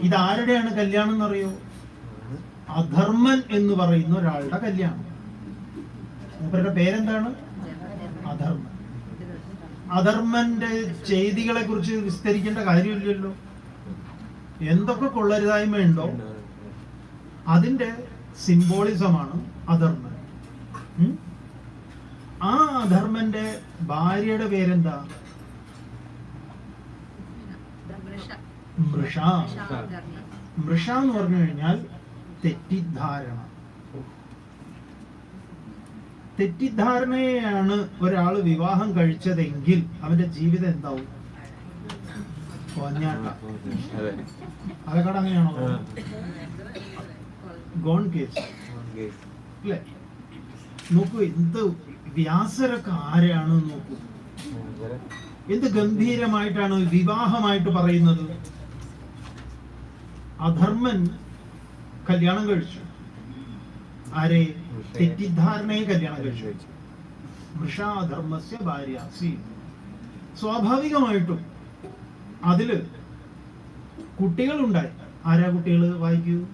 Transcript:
ഇതാരുടെയാണ് കല്യാണം എന്നറിയോ? അധർമ്മൻ എന്ന് പറയുന്ന ഒരാളുടെ കല്യാണം. മൂപ്പരുടെ പേരെന്താണ്? അധർമ്മൻ. അധർമ്മന്റെ ചെയ്തികളെ കുറിച്ച് വിസ്തരിക്കേണ്ട കാര്യമില്ലല്ലോ. എന്തൊക്കെ കൊള്ളരുതായ്മയുണ്ടോ അതിന്റെ സിംബോളിസമാണ് അധർമ്മൻ. ആ അധർമ്മന്റെ ഭാര്യയുടെ പേരെന്താ? മൃഷ. മൃഷ എന്ന് പറഞ്ഞു കഴിഞ്ഞാൽ തെറ്റിദ്ധാരണ. തെറ്റിദ്ധാരണയെയാണ് ഒരാൾ വിവാഹം കഴിച്ചതെങ്കിൽ അവന്റെ ജീവിതം എന്താവും? പാലക്കാട് അങ്ങനെയാണോ? ഗോൺ കേസ് അല്ലേ? നോക്കൂ, എന്ത് വ്യാസരൊക്കെ ആരെയാണ് നോക്കൂ, എന്ത് ഗംഭീരമായിട്ടാണ് വിവാഹമായിട്ട് പറയുന്നത്. അധർമ്മൻ കല്യാണം കഴിച്ചു. ആരെ? തെറ്റിദ്ധാരണയെ കല്യാണം കഴിച്ചു. മൃഷാ അധർമ്മസ്യ ഭാര്യാസി. സ്വാഭാവികമായിട്ടും അതില് കുട്ടികളുണ്ടായി. ആരാ കുട്ടികൾ? വായിക്കൂ.